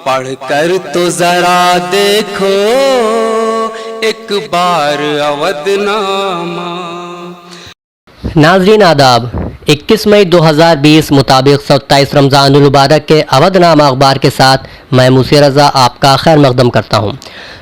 पढ़ कर तो जरा देखो एक बार अवधनामा। नाज़रीन आदाब, 21 मई 2020 मुताबिक 27 रमज़ानुल मुबारक के अवधनामा अखबार के साथ मैं मूसी रज़ा आपका खैर मकदम करता हूँ।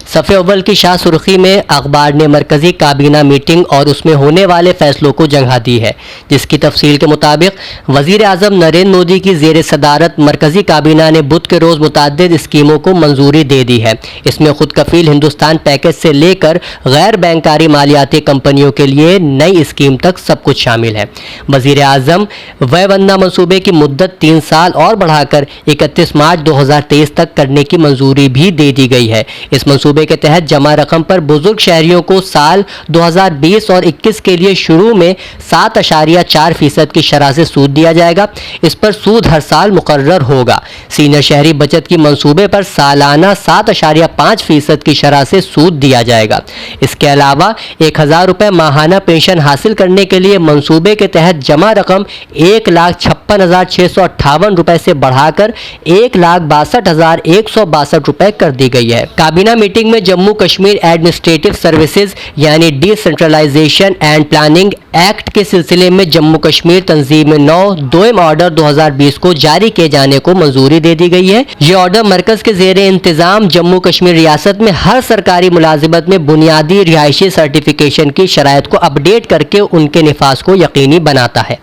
सफ़े अव्वल की शाह सुर्खी में अखबार ने मरकज़ी काबीना मीटिंग और उसमें होने वाले फैसलों को जगह दी है, जिसकी तफसील के मुताबिक वज़ीर आज़म नरेंद्र मोदी की ज़ेर सदारत मरकज़ी काबीना ने बुध के रोज़ मुतअद्दिद स्कीमों को मंजूरी दे दी है। इसमें खुद कफ़ील हिंदुस्तान पैकेज से लेकर गैर बैंकारी मालियाती कंपनियों के लिए नई स्कीम तक सब कुछ शामिल है। वज़ीर आज़म वय वंदना मनसूबे की मुद्दत 3 साल और बढ़ाकर 31 मार्च 2023 तक करने की मंजूरी भी दे दी गई है। इस मंसूबे के तहत जमा रकम पर बुजुर्ग शहरियों को साल 2020 और 21 के लिए शुरू में 7.4% की शरह से सूद दिया जाएगा। इस पर सूद हर साल मुकर्रर होगा। सीनियर शहरी बचत की मंसूबे पर सालाना 7.5% की शरह से सूद दिया जाएगा। इसके अलावा 1000 रुपये माहाना पेंशन हासिल करने के लिए मंसूबे के तहत जमा रकम 1,56,658 रुपये से बढ़ाकर 1,62,162 रुपये कर दी गई है। काबीना मीटिंग में जम्मू कश्मीर एडमिनिस्ट्रेटिव सर्विसेज यानी डिसेंट्रलाइजेशन एंड प्लानिंग एक्ट के सिलसिले में जम्मू कश्मीर तंजीम 9 दोयम ऑर्डर 2020 को जारी किए जाने को मंजूरी दे दी गई है। ये ऑर्डर मरकज के ज़ेरे इंतजाम जम्मू कश्मीर रियासत में हर सरकारी मुलाजिमत में बुनियादी रिहायशी सर्टिफिकेशन की शराइत को अपडेट करके उनके निफाज को यकीनी बनाता है।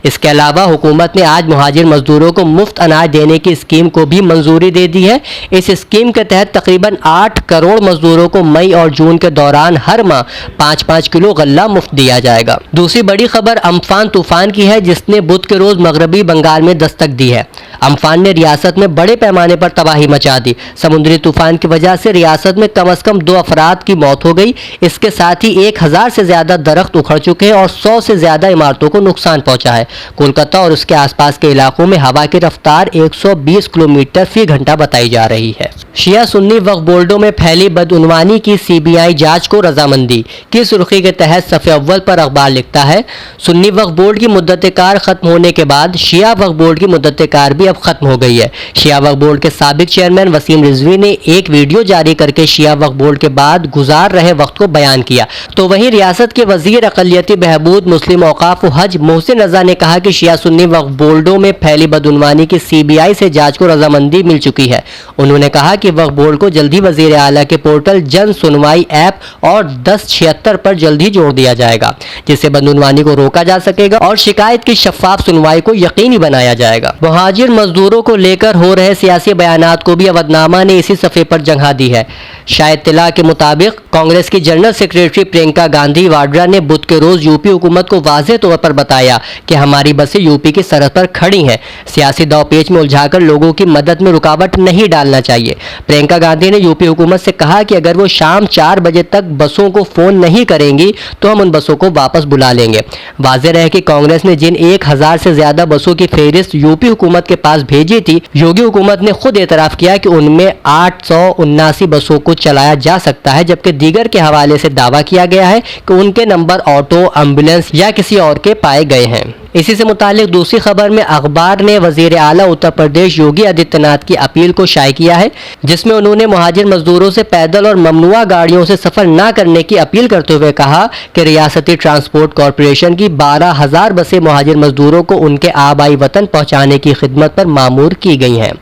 इसके अलावा हुकूमत ने आज मुहाजिर मजदूरों को मुफ्त अनाज देने की स्कीम को भी मंजूरी दे दी है। इस स्कीम के तहत तकरीबन 8 करोड़ मजदूरों को मई और जून के दौरान हर माह 5-5 किलो गल्ला मुफ्त दिया जाएगा। दूसरी बड़ी खबर अम्फान तूफान की है, जिसने बुध के रोज मगरबी बंगाल में दस्तक दी है। अम्फान ने रियासत में बड़े पैमाने पर तबाही मचा दी। समुद्री तूफान की वजह से रियासत में कम से कम 2 अफराद की मौत हो गई। इसके साथ ही 1000 से ज्यादा दरख्त उखड़ चुके हैं और 100 से ज्यादा इमारतों को नुकसान पहुंचा है। कोलकाता और उसके आसपास के इलाकों में हवा की रफ्तार 120 किलोमीटर फी घंटा बताई जा रही है। शिया सुन्नी वक्फ बोर्डों में फैली बदउनवानी की सीबीआई जांच को रजामंदी की सुर्खी के तहत सफ़े अव्वल पर अखबार लिखता है, सुन्नी वक्फ बोर्ड की मुद्दत कार खत्म होने के बाद शिया वक्फ बोर्ड की मुद्दत कार भी अब खत्म हो गई है। शिया वक्फ बोर्ड के साबिक चेयरमैन वसीम रिजवी ने एक वीडियो जारी करके शिया वक्फ बोर्ड के बाद गुजार रहे वक्त को बयान किया, तो वहीं रियासत के वजीर अक़लियती बहबूद मुस्लिम औकाफ व हज मोहसिन रजा ने कहा कि शिया सुन्नी वक्फ बोर्डों में फैली बदउनवानी की सीबीआई से जांच को रजामंदी मिल चुकी है। उन्होंने कहा कि वक्फ बोर्ड को जल्दी वजीर आला के पोर्टल जन सुनवाई ऐप और 1076 पर जल्दी जोड़ दिया जाएगा, जिससे बदउनवानी को रोका जा सकेगा और शिकायत की शफाफ सुनवाई को यकीनी बनाया जाएगा। मुहाजिर मजदूरों को लेकर हो रहे सियासी बयानात को भी अवधनामा ने इसी सफ़े पर जगह दी है। शायद इत्तला के मुताबिक कांग्रेस की जनरल सेक्रेटरी प्रियंका गांधी वाड्रा ने बुध के रोज यूपी हुकूमत को वाज़ेह तौर पर बताया कि हमारी बसें यूपी की सरहद पर खड़ी हैं। सियासी दावपेच में उलझाकर लोगों की मदद में रुकावट नहीं डालना चाहिए। प्रियंका गांधी ने यूपी हुकूमत से कहा कि अगर वो शाम 4 बजे तक बसों को फ़ोन नहीं करेंगी तो हम उन बसों को वापस बुला लेंगे। वाज़ेह रहे कि कांग्रेस ने जिन 1000 से ज़्यादा बसों की फहरिस्त यूपी हुकूमत के पास भेजी थी, योगी हुकूमत ने खुद एतराफ़ किया कि उनमें 879 बसों को चलाया जा सकता है, जबकि दीगर के हवाले से दावा किया गया है कि उनके नंबर ऑटो, एम्बुलेंस या किसी और के पाए गए हैं। इसी से मुतालिक दूसरी खबर में अखबार ने वजीर आला उत्तर प्रदेश योगी आदित्यनाथ की अपील को शाये किया है, जिसमें उन्होंने मुहाजिर मजदूरों से पैदल और ममनुआ गाड़ियों से सफ़र न करने की अपील करते हुए कहा कि रियासती ट्रांसपोर्ट कॉरपोरेशन की 12,000 बसें मुहाजिर मजदूरों को उनके आबाई वतन पहुँचाने की खिदमत पर मामूर की गई हैं।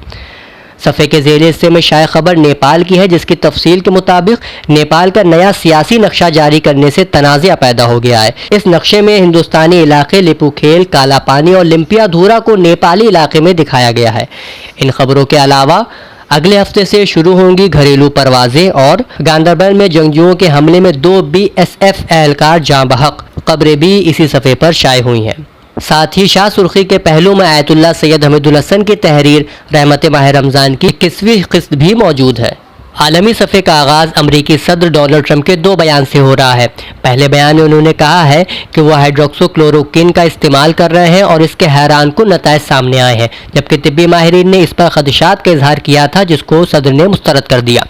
सफ़े के ज़ेरे हिस्से में शाये खबर नेपाल की है, जिसकी तफसील के मुताबिक नेपाल का नया सियासी नक्शा जारी करने से तनाज़ा पैदा हो गया है। इस नक्शे में हिंदुस्तानी इलाके लिपुखेल, काला पानी और लिम्पियाधुरा को नेपाली इलाके में दिखाया गया है। इन खबरों के अलावा अगले हफ्ते से शुरू होंगी घरेलू परवाजें और गांदरबल में जंगजुओं के हमले में 2 BSF एहलकार जाँ बहक खबरें भी इसी सफ़े पर शाये हुई हैं। साथ ही शाह सुर्खी के पहलू में आयतुल्लाह सैयद हमीदुल हसन की तहरीर रहमत माह रमज़ान की 21वीं किस्त भी मौजूद है। आलमी सफ़े का आगाज़ अमरीकी सदर डोनाल्ड ट्रंप के 2 बयान से हो रहा है। पहले बयान में उन्होंने कहा है कि वह हाइड्रोक्सोक्लोरोक्विन का इस्तेमाल कर रहे हैं और इसके हैरान कुन नताइज सामने आए हैं, जबकि तिब्बी माहिरीन ने इस पर खदशात का इजहार किया था, जिसको सदर ने मुस्तरद कर दिया।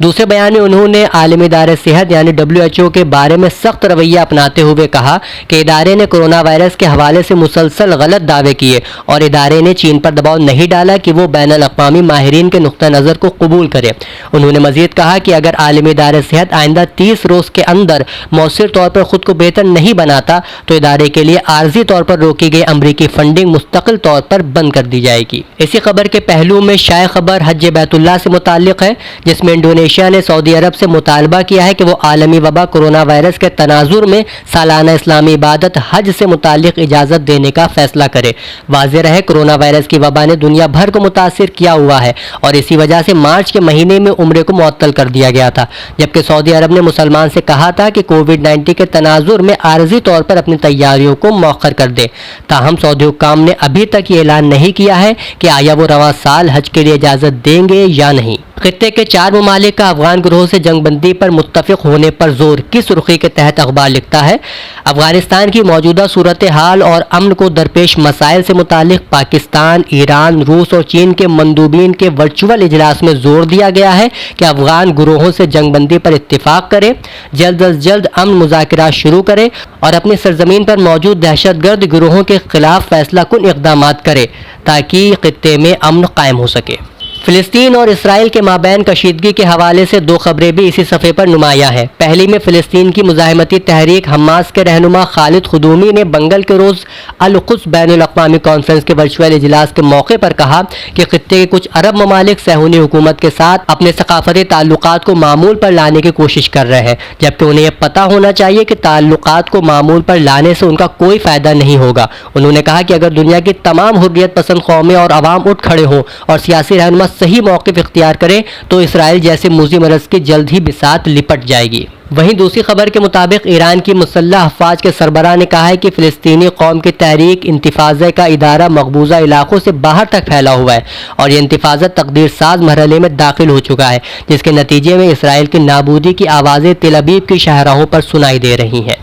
دوسرے بیان میں انہوں نے عالمی ادارے صحت یعنی WHO کے بارے میں سخت رویہ اپناتے ہوئے کہا کہ ادارے نے کورونا وائرس کے حوالے سے مسلسل غلط دعوے کیے اور ادارے نے چین پر دباؤ نہیں ڈالا کہ وہ بین الاقوامی ماہرین کے نقطہ نظر کو قبول کرے۔ انہوں نے مزید کہا کہ اگر عالمی ادارے صحت آئندہ 30 روز کے اندر مؤثر طور پر خود کو بہتر نہیں بناتا تو ادارے کے لیے عارضی طور پر روکی گئی امریکی فنڈنگ مستقل طور پر بند کر دی جائے گی۔ اسی خبر کے پہلو میں شائع خبر حج بیت اللہ سے متعلق ہے، جس میں انڈونیشیا نے سعودی عرب سے مطالبہ کیا ہے کہ وہ عالمی وبا کورونا وائرس کے تناظر میں سالانہ اسلامی عبادت حج سے متعلق اجازت دینے کا فیصلہ کرے۔ واضح رہے کورونا وائرس کی وبا نے دنیا بھر کو متاثر کیا ہوا ہے اور اسی وجہ سے مارچ کے مہینے میں عمرے کو معطل کر دیا گیا تھا، جبکہ سعودی عرب نے مسلمان سے کہا تھا کہ کووڈ-19 کے تناظر میں عارضی طور پر اپنی تیاریوں کو مؤخر کر دے۔ تاہم سعودی حکام نے ابھی تک یہ اعلان نہیں کیا ہے کہ آیا وہ رواں سال حج کے لیے اجازت دیں گے یا نہیں۔ خطے کے 4 ممالک کا افغان گروہ سے جنگ بندی پر متفق ہونے پر زور کی سرخی کے تحت اخبار لکھتا ہے، افغانستان کی موجودہ صورتحال اور امن کو درپیش مسائل سے متعلق پاکستان، ایران، روس اور چین کے مندوبین کے ورچوئل اجلاس میں زور دیا گیا ہے کہ افغان گروہوں سے جنگ بندی پر اتفاق کرے، جلد از جلد امن مذاکرات شروع کرے اور اپنی سرزمین پر موجود دہشت گرد گروہوں کے خلاف فیصلہ کن اقدامات کرے تاکہ خطے میں امن قائم ہو سکے۔ فلسطین اور اسرائیل کے مابین کشیدگی کے حوالے سے 2 خبریں بھی اسی صفحے پر نمایاں ہیں۔ پہلی میں فلسطین کی مزاحمتی تحریک حماس کے رہنما خالد خدومی نے بنگل کے روز القدس بین الاقوامی کانفرنس کے ورچوئل اجلاس کے موقع پر کہا کہ خطے کے کچھ عرب ممالک صہیونی حکومت کے ساتھ اپنے ثقافتی تعلقات کو معمول پر لانے کی کوشش کر رہے ہیں، جبکہ انہیں یہ پتہ ہونا چاہیے کہ تعلقات کو معمول پر لانے سے ان کا کوئی فائدہ نہیں ہوگا۔ انہوں نے کہا کہ اگر دنیا کی تمام حریت پسند قومیں اور عوام اٹھ کھڑے ہوں اور سیاسی رہنما صحیح موقف اختیار کریں تو اسرائیل جیسے موذی مرض کی جلد ہی بساط لپٹ جائے گی۔ وہیں دوسری خبر کے مطابق ایران کی مسلح افواج کے سربراہ نے کہا ہے کہ فلسطینی قوم کی تحریک انتفاضہ کا ادارہ مقبوضہ علاقوں سے باہر تک پھیلا ہوا ہے اور یہ انتفاضہ تقدیر ساز مرحلے میں داخل ہو چکا ہے، جس کے نتیجے میں اسرائیل کی نابودی کی آوازیں تل ابیب کی شاہراہوں پر سنائی دے رہی ہیں۔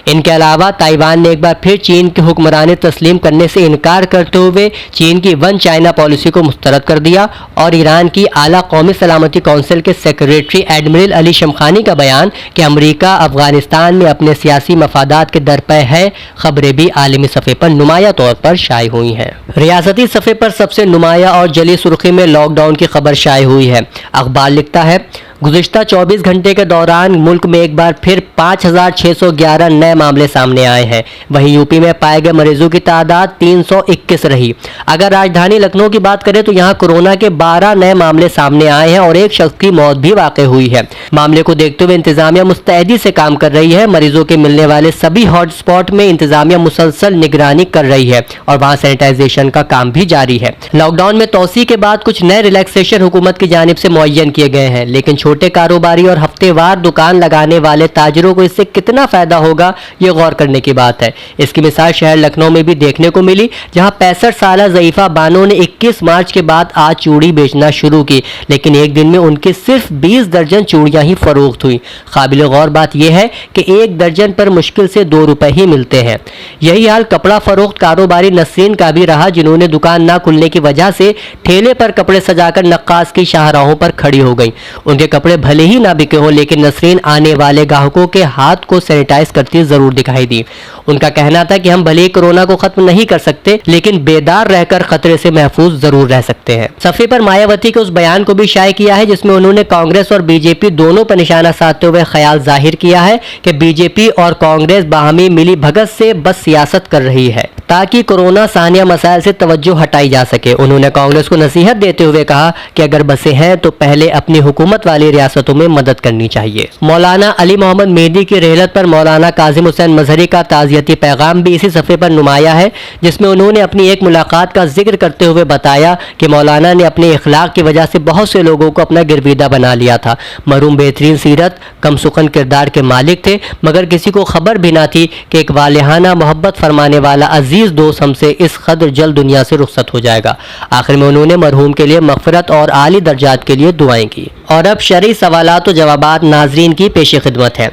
ان کے علاوہ تائیوان نے ایک بار پھر چین کی حکمرانی تسلیم کرنے سے انکار کرتے ہوئے چین کی ون چائنا پالیسی کو مسترد کر دیا اور ایران کی اعلیٰ قومی سلامتی کونسل کے سیکریٹری ایڈمرل علی شمخانی کا بیان کہ امریکہ افغانستان میں اپنے سیاسی مفادات کے درپے ہے، خبریں بھی عالمی صفحے پر نمایاں طور پر شائع ہوئی ہیں۔ ریاستی صفحے پر سب سے نمایاں اور جلی سرخی میں لاک ڈاؤن کی خبر شائع ہوئی ہے۔ اخبار لکھتا ہے، گزشتہ 24 گھنٹے کے دوران ملک میں ایک بار پھر 5611 نئے معاملے سامنے آئے ہیں۔ وہیں یو پی میں پائے گئے مریضوں کی تعداد 321 رہی۔ اگر راجدھانی لکھنؤ کی بات کریں تو یہاں کورونا کے 12 نئے معاملے سامنے آئے ہیں اور ایک شخص کی موت بھی واقع ہوئی ہے۔ معاملے کو دیکھتے ہوئے انتظامیہ مستعدی سے کام کر رہی ہے۔ مریضوں کے ملنے والے سبھی ہاٹ اسپاٹ میں انتظامیہ مسلسل نگرانی کر رہی ہے اور وہاں سینیٹائزیشن کا کام بھی جاری ہے۔ لاک ڈاؤن میں توسیع کے بعد کچھ نئے ریلیکسیشن حکومت کی جانب سے معین کیے گئے ہیں، لیکن چھوٹے کاروباری اور ہفتے وار دکان لگانے والے تاجروں کو اس سے کتنا فائدہ ہوگا یہ غور کرنے کی بات ہے۔ اس کی مثال شہر لکھنؤ میں بھی دیکھنے کو ملی، جہاں 65 سالہ ضعیفہ بانو نے 21 مارچ کے بعد آج چوڑی بیچنا شروع کی، لیکن ایک دن میں ان کی صرف 20 درجن چوڑیاں ہی فروخت ہوئی۔ قابل غور بات یہ ہے کہ 1 درجن پر مشکل سے 2 روپے ہی ملتے ہیں۔ یہی حال کپڑا فروخت کاروباری نسرین کا بھی رہا، جنہوں نے دکان نہ کھلنے کی وجہ سے ٹھیلے پر کپڑے سجا کر نقاص کی شاہراہوں پر کھڑی ہو گئی۔ ان کے کپڑے بھلے ہی نہ بکے ہو، لیکن نسرین آنے والے گاہکوں کے ہاتھ کو سینیٹائز کرتی ضرور دکھائی دی۔ ان کا کہنا تھا کہ ہم بھلے ہی کورونا کو ختم نہیں کر سکتے، لیکن بیدار رہ کر خطرے سے محفوظ ضرور رہ سکتے ہیں۔ صفحے پر مایاوتی کے اس بیان کو بھی شائع کیا ہے جس میں انہوں نے کانگریس اور بی جے پی دونوں پر نشانہ سادھتے ہوئے خیال ظاہر کیا ہے کہ بی جے پی اور کانگریس باہمی ملی بھگت سے بس سیاست کر رہی ہے تاکہ کورونا ثانیہ مسائل سے توجہ ہٹائی جا سکے۔ انہوں نے کانگریس کو نصیحت دیتے ہوئے کہا کہ اگر بسیں ہیں تو پہلے اپنی حکومت والی ریاستوں میں مدد کرنی چاہیے۔ مولانا علی محمد مہدی کی رحلت پر مولانا کاظم حسین مظہری کا تعزیتی پیغام بھی اسی صفحے پر نمایاں ہے، جس میں انہوں نے اپنی ایک ملاقات کا ذکر کرتے ہوئے بتایا کہ مولانا نے اپنے اخلاق کی وجہ سے بہت سے لوگوں کو اپنا گرویدہ بنا لیا تھا۔ مرحوم بہترین سیرت، کم سخن کردار کے مالک تھے، مگر کسی کو خبر بھی نہ تھی کہ ایک والہانہ محبت فرمانے والا عزیز دوست ہم سے اس قدر جلد دنیا سے رخصت ہو جائے گا۔ آخر میں انہوں نے مرحوم کے لیے مغفرت اور اعلی درجات کے لیے دعائیں کی۔ اور اب شرعی سوالات و جوابات ناظرین کی پیش خدمت ہے۔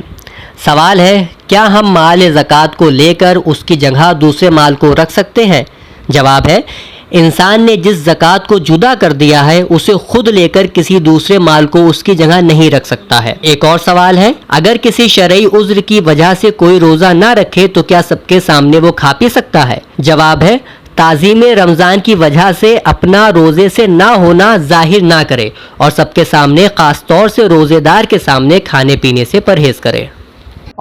سوال ہے، کیا ہم مال زکوٰۃ کو لے کر اس کی جگہ دوسرے مال کو رکھ سکتے ہیں؟ جواب ہے، इंसान ने जिस ज़कात को जुदा कर दिया है उसे खुद लेकर किसी दूसरे माल को उसकी जगह नहीं रख सकता है। एक और सवाल है, अगर किसी शरई उज़्र की वजह से कोई रोज़ा ना रखे तो क्या सबके सामने वो खा पी सकता है? जवाब है, ताज़ीम रमज़ान की वजह से अपना रोज़े से ना होना जाहिर ना करे और सबके सामने ख़ास तौर से रोज़ेदार के सामने खाने पीने से परहेज़ करे।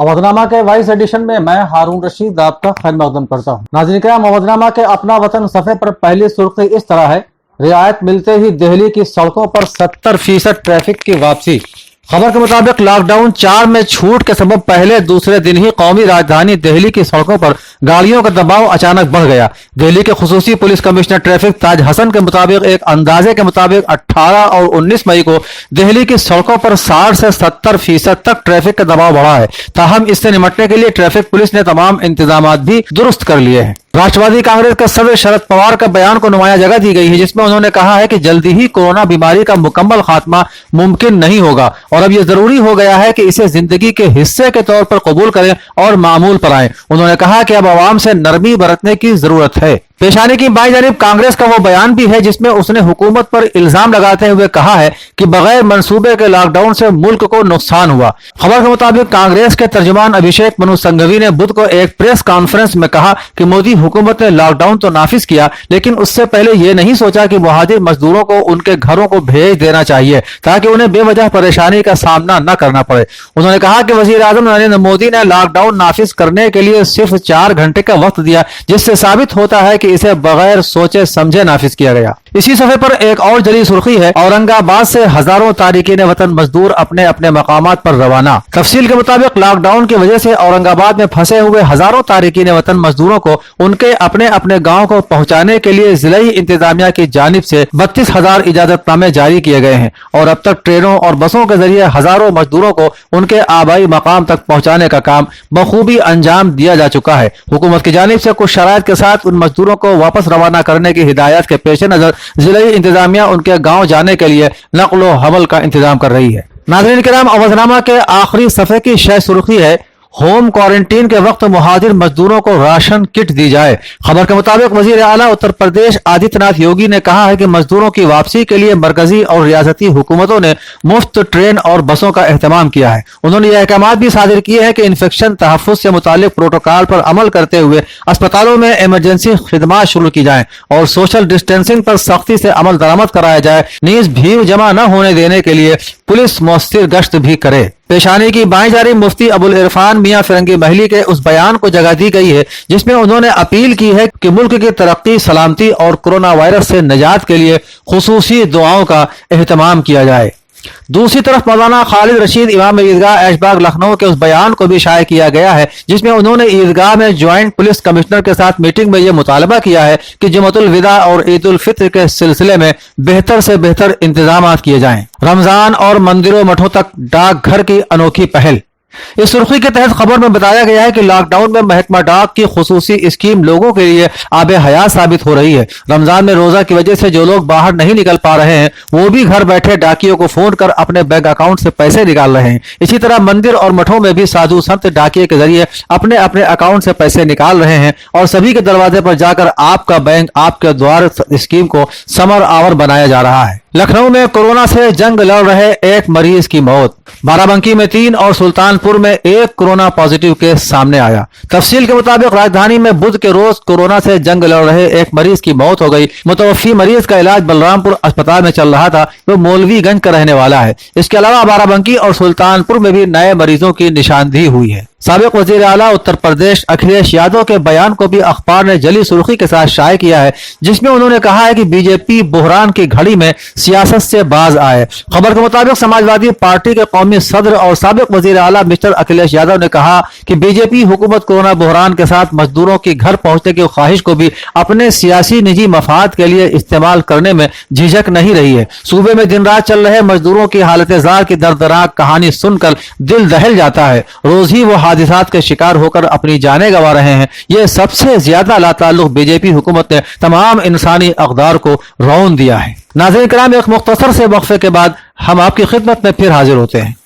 अवधनामा के वाइस एडिशन में मैं हारून रशीद आपका खैर मकदम करता हूँ। नाज़रीन किराम, अवधनामा के अपना वतन सफ़े पर पहली सुर्खी इस तरह है, रियायत मिलते ही दिल्ली की सड़कों पर 70% ट्रैफिक की वापसी। खबर के मुताबिक लॉकडाउन 4 में छूट के सबब पहले दूसरे दिन ही कौमी राजधानी दिल्ली की सड़कों पर गाड़ियों का दबाव अचानक बढ़ गया। दिल्ली के खुसूसी पुलिस कमिश्नर ट्रैफिक ताज हसन के मुताबिक एक अंदाजे के मुताबिक 18 और 19 मई को दिल्ली की सड़कों पर 60 से 70% तक ट्रैफिक का दबाव बढ़ा है। ताहम इससे निपटने के लिए ट्रैफिक पुलिस ने तमाम इंतजाम भी दुरुस्त कर लिए हैं। राष्ट्रवादी कांग्रेस के सदर शरद पवार का बयान को नुमाया जगह दी गई है, जिसमें उन्होंने कहा है कि जल्दी ही कोरोना बीमारी का मुकम्मल खात्मा मुमकिन नहीं होगा और अब यह जरूरी हो गया है कि इसे जिंदगी के हिस्से के तौर पर कबूल करें और मामूल पर आए। उन्होंने कहा कि अब आवाम से नरमी बरतने की जरूरत है। पेशानी की बाईं जानिब कांग्रेस का वो बयान भी है जिसमें उसने हुकूमत पर इल्जाम लगाते हुए कहा है कि बगैर मंसूबे के लॉकडाउन से मुल्क को नुकसान हुआ। खबर के मुताबिक कांग्रेस के तर्जुमान अभिषेक मनु संघवी ने बुध को एक प्रेस कॉन्फ्रेंस में कहा कि मोदी हुकूमत ने लॉकडाउन तो नाफिज किया, लेकिन उससे पहले ये नहीं सोचा कि मुहाजिर मजदूरों को उनके घरों को भेज देना चाहिए ताकि उन्हें बेवजह परेशानी का सामना न करना पड़े। उन्होंने कहा कि वजीर आजम नरेंद्र मोदी ने लॉकडाउन नाफिज करने के लिए सिर्फ 4 घंटे का वक्त दिया, जिससे साबित होता है कि इसे बगैर सोचे समझे नाफिज किया गया। इसी सफे पर एक और जली सुर्खी है, औरंगाबाद से हजारों तारिकीन वतन मजदूर अपने अपने मकामात पर रवाना। तफसील के मुताबिक लॉकडाउन की वजह से औरंगाबाद में फंसे हुए हजारों तारिकीन वतन मजदूरों को उनके अपने अपने गांव को पहुंचाने के लिए जिलाई इंतजामिया की जानिब से 32,000 इजाजतनामे जारी किए गए हैं और अब तक ट्रेनों और बसों के जरिए हजारों मजदूरों को उनके आबाई मकाम तक पहुंचाने का काम बखूबी अंजाम दिया जा चुका है। हुकूमत की जानिब से कुछ शराइत के साथ उन मजदूरों को वापस रवाना करने की हिदायत के पेश नजर जिलाई इंतजामिया उनके गांव जाने के लिए नक्लो हमल का इंतजाम कर रही है। नाज़रीन किराम, अवधनामा के आखिरी सफे की शह सुर्खी है, होम क्वारंटीन के वक्त मुहाजिर मजदूरों को राशन किट दी जाए। खबर के मुताबिक वजीर आला उत्तर प्रदेश आदित्यनाथ योगी ने कहा है कि मजदूरों की वापसी के लिए मरकजी और रियासती हुकूमतों ने मुफ्त ट्रेन और बसों का एहतमाम किया है। उन्होंने यह अहकाम भी सादिर किए हैं कि इन्फेक्शन तहफ़्फ़ुज़ से मुतालिक प्रोटोकॉल पर अमल करते हुए अस्पतालों में इमरजेंसी खिदमात शुरू की जाए और सोशल डिस्टेंसिंग पर सख्ती से अमल दरामद कराया जाए। नीज भीड़ जमा न होने देने के लिए पुलिस मौसर गश्त भी करे। पेशानी की बाईं जानिब मुफ्ती अबुल इरफान मियां फिरंगी महली के उस बयान को जगह दी गई है जिसमें उन्होंने अपील की है कि मुल्क की तरक्की, सलामती और कोरोना वायरस से निजात के लिए खुसूसी दुआओं का एहतमाम किया जाए। दूसरी तरफ मौलाना खालिद रशीद इमाम ईदगाह ऐशबाग लखनऊ के उस बयान को भी शाये किया गया है जिसमें उन्होंने ईदगाह में ज्वाइंट पुलिस कमिश्नर के साथ मीटिंग में यह मुतालबा किया है कि जुमतुल विदा और ईद उल फित्र के सिलसिले में बेहतर से बेहतर इंतजाम किए जाएं। रमजान और मंदिरों मठों तक डाकघर की अनोखी पहल। इस सुर्खी के तहत खबर में बताया गया है कि लॉकडाउन में महकमा डाक की खुसूसी स्कीम लोगों के लिए आबे हयात साबित हो रही है। रमजान में रोजा की वजह से जो लोग बाहर नहीं निकल पा रहे हैं वो भी घर बैठे डाकियों को फोन कर अपने बैंक अकाउंट से पैसे निकाल रहे हैं। इसी तरह मंदिर और मठों में भी साधु संत डाकिए के जरिए अपने अपने अकाउंट से पैसे निकाल रहे हैं और सभी के दरवाजे पर जाकर आपका बैंक आपके द्वार स्कीम को समर आवर बनाया जा रहा है। लखनऊ में कोरोना से जंग लड़ रहे एक मरीज की मौत। बाराबंकी में 3 और सुल्तानपुर में 1 कोरोना पॉजिटिव केस सामने आया। तफसील के मुताबिक राजधानी में बुध के रोज कोरोना से जंग लड़ रहे एक मरीज की मौत हो गई। मुतवफी मरीज का इलाज बलरामपुर अस्पताल में चल रहा था। वो मौलवीगंज का रहने वाला है। इसके अलावा बाराबंकी और सुल्तानपुर में भी नए मरीजों की निशानदेही हुई है। साबिक वजीर आला उत्तर प्रदेश अखिलेश यादव के बयान को भी अखबार ने जली सुर्खी के साथ शाये किया है जिसमें उन्होंने कहा है कि बीजेपी बुहरान की घड़ी में सियासत से बाज आए। खबर के मुताबिक समाजवादी पार्टी के कौमी सदर और साबिक वजीर आला मिस्टर अखिलेश यादव ने कहा कि बीजेपी हुकूमत कोरोना बुहरान के साथ मजदूरों की घर पहुंचने की ख्वाहिश को भी अपने सियासी निजी मफाद के लिए इस्तेमाल करने में झिझक नहीं रही है। सूबे में दिन रात चल रहे मजदूरों की हालत जार की दर्दनाक कहानी सुनकर दिल दहल जाता है। रोज ही वो हादिसात के शिकार होकर अपनी जानें गंवा रहे हैं। ये सबसे ज्यादा लाताल्लुक बीजेपी हुकूमत ने तमाम इंसानी अक़दार को रौन दिया है। नाज़रीन किराम, एक मुख्तसर से वक्फे के बाद हम आपकी खिदमत में फिर हाजिर होते हैं।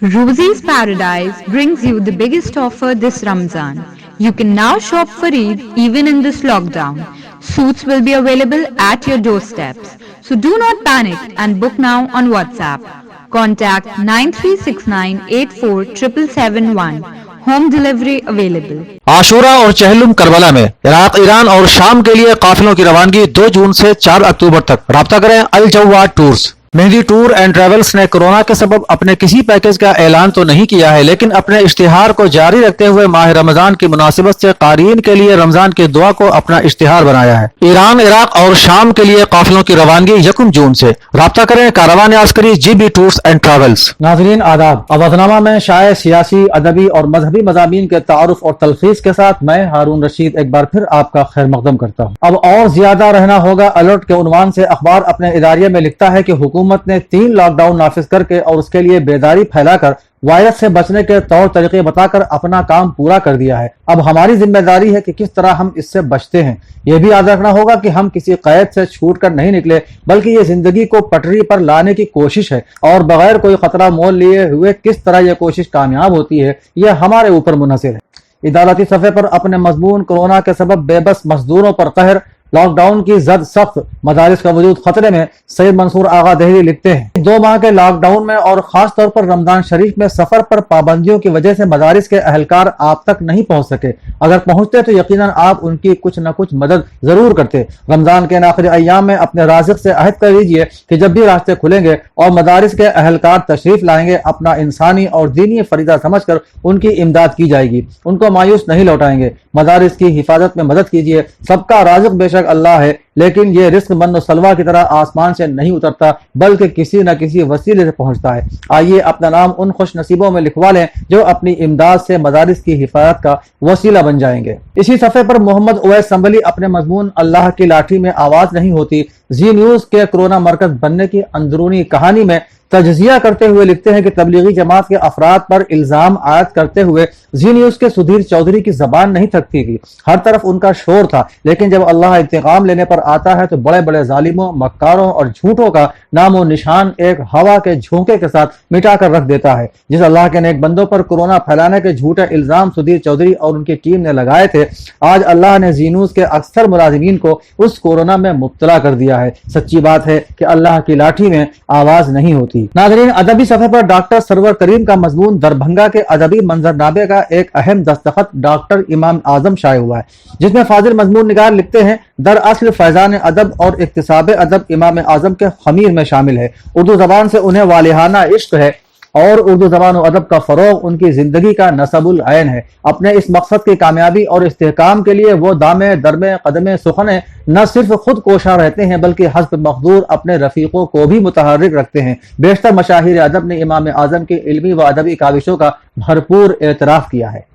Ruzi's Paradise brings you the biggest offer this Ramzan. You can now shop for Eid even in this lockdown. Suits will be available at your doorsteps. So do not panic and book now on WhatsApp. Contact 9369847771. Home delivery available. आशूरा और चहलुम Karbala में Iraq, Iran और शाम के लिए काफिलों की रवानगी 2 जून से 4 अक्टूबर तक। राब्ता करें Al Jawad tours. Mehndi tour and travels ने कोरोना के सबब अपने किसी पैकेज का ऐलान तो नहीं किया है, लेकिन अपने इश्तिहार को जारी रखते हुए माह रमजान की मुनासिबत से क़ारीन के लिए रमजान की दुआ को अपना इश्तिहार बनाया है। ईरान, इराक और शाम के लिए काफिलों की रवानगी 1 जून से। राब्ता करें Karwan आस्करी GB tours and travels. नाज़रीन आदाब, अवधनामा में शाये सियासी, अदबी और मजहबी मज़ामीन के तारुफ और तलखीस के साथ मैं हारून रशीद एक बार फिर आपका खैर मकदम करता हूँ। अब और ज्यादा रहना होगा अलर्ट के उन्वान से अखबार अपने इदारिये में लिखता है कि हुकूमत ने 3 लॉकडाउन नाफिज करके और उसके लिए बेदारी फैलाकर वायरस से बचने के तौर तरीके बताकर अपना काम पूरा कर दिया है। अब हमारी जिम्मेदारी है कि किस तरह हम इससे बचते हैं। यह भी याद रखना होगा कि हम किसी कैद से छूट कर नहीं निकले, बल्कि ये जिंदगी को पटरी पर लाने की कोशिश है और बगैर कोई खतरा मोल लिए हुए किस तरह यह कोशिश कामयाब होती है, यह हमारे ऊपर मुनहसिर है। इदालती सफ़े पर अपने मजमून कोरोना के सबब बेबस मजदूरों पर कहर, लॉकडाउन की जद सख्त, मदारिस का वजूद खतरे में, सैयद मंसूर आगा दहली लिखते हैं 2 माह के लॉकडाउन में और खास तौर पर रमजान शरीफ में सफर पर पाबंदियों की वजह से मदारिस के अहलकार आप तक नहीं पहुंच सके। अगर पहुंचते तो यकीनन आप उनकी कुछ न कुछ मदद जरूर करते। रमजान के आखिरी अय्याम में अपने राज़िक से अहद कर लीजिए कि जब भी रास्ते खुलेंगे और मदारिस के अहलकार तशरीफ लाएंगे, अपना इंसानी और दीनी फरीदा समझकर उनकी इमदाद की जाएगी। उनको मायूस नहीं लौटाएंगे। मदारिस की हिफाजत में मदद कीजिए। सबका राज़िक बेशक अल्लाह है, लेकिन ये रिस्क मन और सलवा की तरह आसमान से नहीं उतरता, बल्कि किसी न किसी वसीले से पहुंचता है। आइए अपना नाम उन खुश नसीबों में लिखवा लें जो अपनी इमदाद से मदारिस की हिफाजत का वसीला बन जाएंगे। इसी सफ़े पर मोहम्मद उवैस संबली अपने मजमून अल्लाह की लाठी में आवाज नहीं होती जी न्यूज के कोरोना मरकज बनने की अंदरूनी कहानी में तजजिया करते हुए लिखते हैं कि तबलीगी जमात के अफराद पर इल्जाम आयद करते हुए जी न्यूज के सुधीर चौधरी की जबान नहीं थकती थी। हर तरफ उनका शोर था, लेकिन जब अल्लाह इंतकाम लेने पर आता है तो बड़े बड़े जालिमों, मक्कारों और झूठों का नामो निशान एक हवा के झोंके के साथ मिटा कर रख देता है। जिस अल्लाह के नेक बंदों पर कोरोना फैलाने के झूठे इल्जाम सुधीर चौधरी और उनकी टीम ने लगाए थे, आज अल्लाह ने जी न्यूज के अक्सर मुलाजिमीन को उस कोरोना में मुब्तला कर दिया है। सच्ची बात है कि अल्लाह की लाठी में आवाज नहीं होती। नाज़रीन, अदबी सफ़े पर डॉक्टर सरवर करीम का मजमून दरभंगा के अदबी मंजरनामे का एक अहम दस्तखत डॉक्टर इमाम आजम शाये हुआ है, जिसमें फाजिल मजमून निगार लिखते हैं दरअसल फैजान अदब और इक्तिसाब अदब इमाम आजम के खमीर में शामिल है। उर्दू जबान से उन्हें वालिहाना इश्क है और उर्दू जबान और अदब का फरोग उनकी जिंदगी का नसबुल ऐन है। अपने इस मकसद की कामयाबी और इस्तेहकाम के लिए वो दामे दरमे कदमे सुखने न सिर्फ खुद कोशा रहते हैं, बल्कि हस्ब मखदूर अपने रफीकों को भी मुतहर्रिक रखते हैं। बेशतर मशाहिर अदब ने इमाम आजम की इल्मी व अदबी काविशों का भरपूर एतराफ किया है।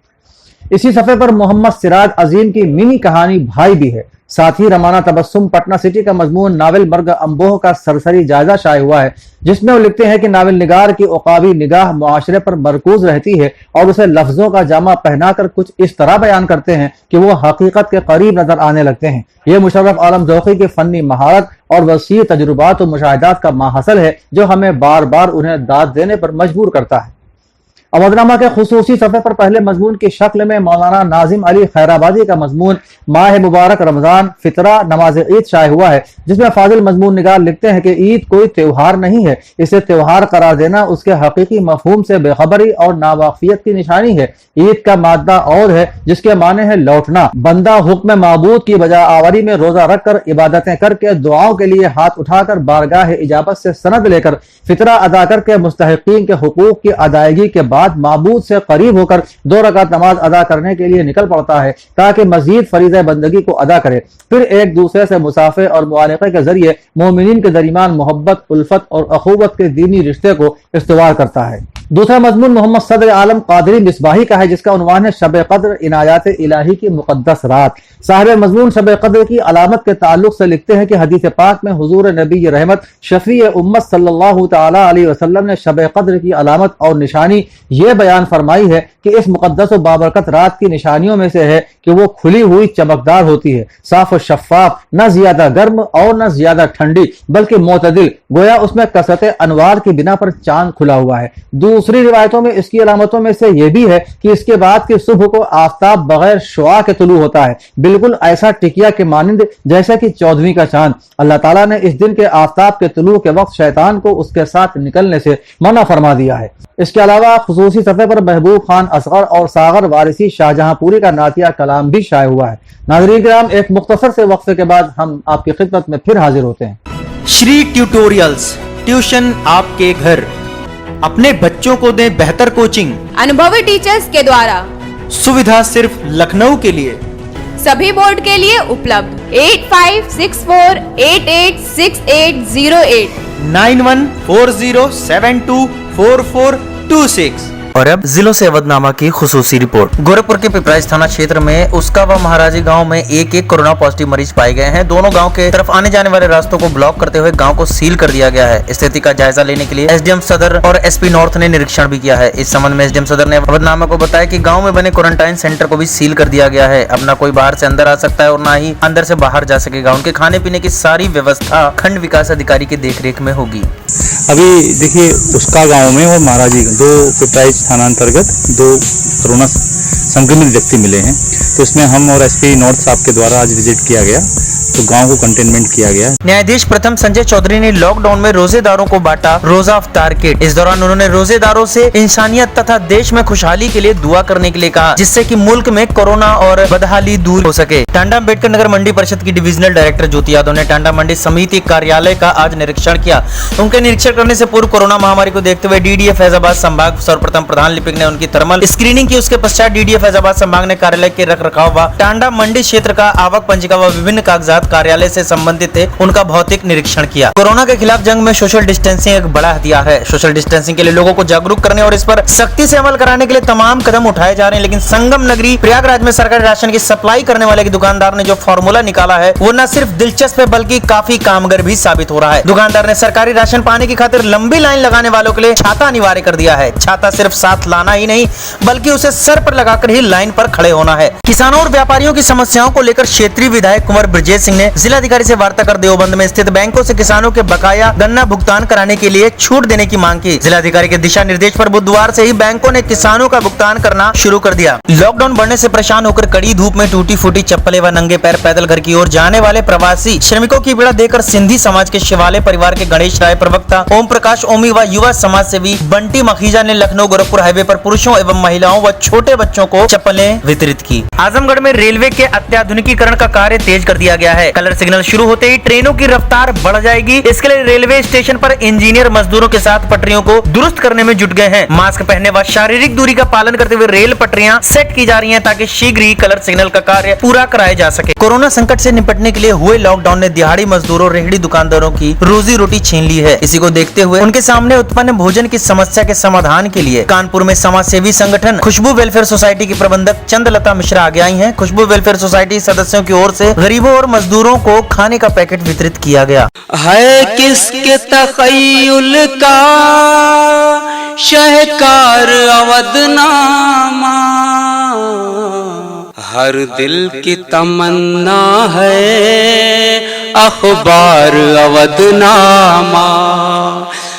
इसी सफ़े पर मोहम्मद सिराज अजीम की मिनी कहानी भाई भी है। साथ ही रमाना तबस्सुम पटना सिटी का मजमून नावल मर्ग अम्बोह का सरसरी जायजा शाये हुआ है, जिसमें वो लिखते हैं कि नावल निगार की उकाबी निगाह मुआशरे पर मरकूज रहती है और उसे लफ्जों का जामा पहनाकर कुछ इस तरह बयान करते हैं कि वो हकीकत के करीब नजर आने लगते हैं। ये मुशर्रफ आलम ज़ौक़ी की फनी महारत और वसी तजुर्बात और मुशाहिदात का माहसल है, जो हमें बार बार उन्हें दाद देने पर मजबूर करता है। अवधनामा के खुसूसी सफ़े पर पहले मजमून की शक्ल में मौलाना नाजिम अली खैराबादी का मजमून माह मुबारक रमजान फितरा नमाज ईद शाये हुआ है, जिसमें फाजिल मजमून निगार लिखते हैं कि ईद कोई त्योहार नहीं है, इसे त्योहार करार देना उसके हकीकी मफहूम से बेखबरी और नावाकियत की निशानी है। ईद का मादा और है, जिसके माने है लौटना। बंदा हुक्म माबूद की बजा आवरी में रोजा रखकर इबादतें करके दुआओं के लिए हाथ उठाकर बारगाह इजाबत से सनद लेकर फितरा अदा करके मुस्तहिकीन के हुकूक की अदायगी के बाद माबूद से करीब होकर 2 रकात नमाज अदा करने के लिए निकल पड़ता है, ताकि मजीद फरीज़ा बंदगी को अदा करे। फिर एक दूसरे से मुसाफे और मुआलिक़े के जरिए मोमिनीन के दरमियान मोहब्बत, उल्फत और अखुवत के दीनी रिश्ते को इस्तवार करता है। दूसरा मजमून मोहम्मद सदर आलम कादरी मिसबाही का है, जिसका उन्वान है शब कद्र इनायात इलाही की मुकद्दस रात। साहिब मजमून शब कद्र की अलामत के ताल्लुक से लिखते हैं कि हदीस पाक में हुजूर नबी रहमत शफी उम्मत सल्लल्लाहु ताला अलैहि वसल्लम ने शब कद्र की अलामत और निशानी ये बयान फरमाई है कि इस मुकद्दस और बाबरकत रात की निशानियों में से है कि वो खुली हुई चमकदार होती है, साफ और शफाफ, न ज्यादा गर्म और न ज्यादा ठंडी, बल्कि मोतदिल, गोया उसमें कसरत अनवार की बिना पर चांद खुला हुआ है। दूर दूसरी रिवायतों में इसकी अलामतों में से यह भी है कि इसके बाद की सुबह को आफताब बगैर शुआ के तुलू होता है, बिल्कुल ऐसा टिकिया के मानिंद जैसा कि 14वीं का चांद। अल्लाह ताला ने इस दिन के आफताब के तुलू के वक्त शैतान को उसके साथ निकलने से मना फरमा दिया है। इसके अलावा खुसूसी सतह पर महबूब खान असगर और सागर वारिसी शाहजहांपुरी का नातिया कलाम भी शाये हुआ है। नाज़रीन किराम, एक मुख्तसर से वक्फे के बाद हम आपकी खिदमत में फिर हाजिर होते हैं। श्री ट्यूटोरियल्स, ट्यूशन आपके घर। अपने बच्चों को दें बेहतर कोचिंग, अनुभवी टीचर्स के द्वारा। सुविधा सिर्फ लखनऊ के लिए। सभी बोर्ड के लिए उपलब्ध। 8564886808 9140724426। और अब जिलों से अवधनामा की खुसूसी रिपोर्ट। गोरखपुर के पिपराइच थाना क्षेत्र में उसका व महाराजी गांव में एक कोरोना पॉजिटिव मरीज पाए गए हैं। दोनों गांव के तरफ आने जाने वाले रास्तों को ब्लॉक करते हुए गांव को सील कर दिया गया है। स्थिति का जायजा लेने के लिए एसडीएम सदर और एसपी नॉर्थ ने निरीक्षण भी किया है। इस संबंध में एसडीएम सदर ने अवधनामा को बताया कि गाँव में बने क्वारंटाइन सेंटर को भी सील कर दिया गया है। अब न कोई बाहर से अंदर आ सकता है और न ही अंदर से बाहर जा सकेगा। उनके खाने पीने की सारी व्यवस्था खंड विकास अधिकारी की देखरेख में होगी। अभी देखिए, उसका गांव में और महाराजी दो पिपराइच थाना अंतर्गत दो कोरोना संक्रमित व्यक्ति मिले हैं। तो इसमें हम और एसपी नॉर्थ साहब के द्वारा आज विजिट किया गया, तो गांव को कंटेनमेंट किया गया। न्यायाधीश प्रथम संजय चौधरी ने लॉकडाउन में रोजेदारों को बांटा रोजा अफ्तार किट। इस दौरान उन्होंने रोजेदारों से इंसानियत तथा देश में खुशहाली के लिए दुआ करने के लिए कहा, जिससे कि मुल्क में कोरोना और बदहाली दूर हो सके। टांडा अम्बेडकर नगर मंडी परिषद की डिविजनल डायरेक्टर ज्योति यादव ने टांडा मंडी समिति कार्यालय का आज निरीक्षण किया। उनके निरीक्षण करने से पूर्व कोरोना महामारी को देखते हुए डीडीए फैजाबाद संभाग सर्वप्रथम प्रधान लिपिक ने उनकी थर्मल स्क्रीनिंग की। उसके पश्चात डीडीए फैजाबाद संभाग ने कार्यालय के रख रखाव व टांडा मंडी क्षेत्र का आवक पंजिका व विभिन्न कागजात कार्यालय से संबंधित थे उनका भौतिक निरीक्षण किया। कोरोना के खिलाफ जंग में सोशल डिस्टेंसिंग एक बड़ा हथियार है। सोशल डिस्टेंसिंग के लिए लोगों को जागरूक करने और इस पर सख्ती से अमल कराने के लिए तमाम कदम उठाए जा रहे हैं। लेकिन संगम नगरी प्रयागराज में सरकारी राशन की सप्लाई करने वाले दुकानदार ने जो फॉर्मूला निकाला है वो न सिर्फ दिलचस्प है बल्कि काफी कामगर भी साबित हो रहा है। दुकानदार ने सरकारी राशन पाने की खातिर लंबी लाइन लगाने वालों के लिए छाता अनिवार्य कर दिया है। छाता सिर्फ साथ लाना ही नहीं बल्कि उसे सर पर लगाकर ही लाइन पर खड़े होना है। किसानों और व्यापारियों की समस्याओं को लेकर क्षेत्रीय विधायक कुंवर ब्रजेश सिंह ने जिलाधिकारी से वार्ता कर देवबंद में स्थित बैंकों से किसानों के बकाया गन्ना भुगतान कराने के लिए छूट देने की मांग की। जिलाधिकारी के दिशा निर्देश पर बुधवार से ही बैंकों ने किसानों का भुगतान करना शुरू कर दिया। लॉकडाउन बढ़ने से परेशान होकर कड़ी धूप में टूटी फूटी चप्पलें व नंगे पैर पैदल घर की ओर जाने वाले प्रवासी श्रमिकों की पीड़ा देखकर सिंधी समाज के शिवालय परिवार के गणेश राय प्रवक्ता ओम प्रकाश ओमी व युवा समाज सेवी बंटी मखीजा ने लखनऊ गोरखपुर हाईवे पर पुरुषों एवं महिलाओं व छोटे बच्चों को चप्पलें वितरित की। आजमगढ़ में रेलवे के अत्याधुनिकीकरण का कार्य तेज कर दिया गया है। कलर सिग्नल शुरू होते ही ट्रेनों की रफ्तार बढ़ जाएगी। इसके लिए रेलवे स्टेशन पर इंजीनियर मजदूरों के साथ पटरियों को दुरुस्त करने में जुट गए हैं। मास्क पहनने व शारीरिक दूरी का पालन करते हुए रेल पटरियां सेट की जा रही हैं ताकि शीघ्र ही कलर सिग्नल का कार्य पूरा कराया जा सके। कोरोना संकट से निपटने के लिए हुए लॉकडाउन ने दिहाड़ी मजदूरों रेहड़ी दुकानदारों की रोजी रोटी छीन ली है। इसी को देखते हुए उनके सामने उत्पन्न भोजन की समस्या के समाधान के लिए कानपुर में समाज सेवी संगठन खुशबू वेलफेयर सोसाइटी की प्रबंधक चंद्रलता मिश्रा आगे आई हैं। खुशबू वेलफेयर सोसाइटी सदस्यों की ओर से गरीबों और मजदूरों को खाने का पैकेट वितरित किया गया। है किसके तखय्युल का शहकार अवधनामा, हर दिल की तमन्ना है अखबार अवधनामा।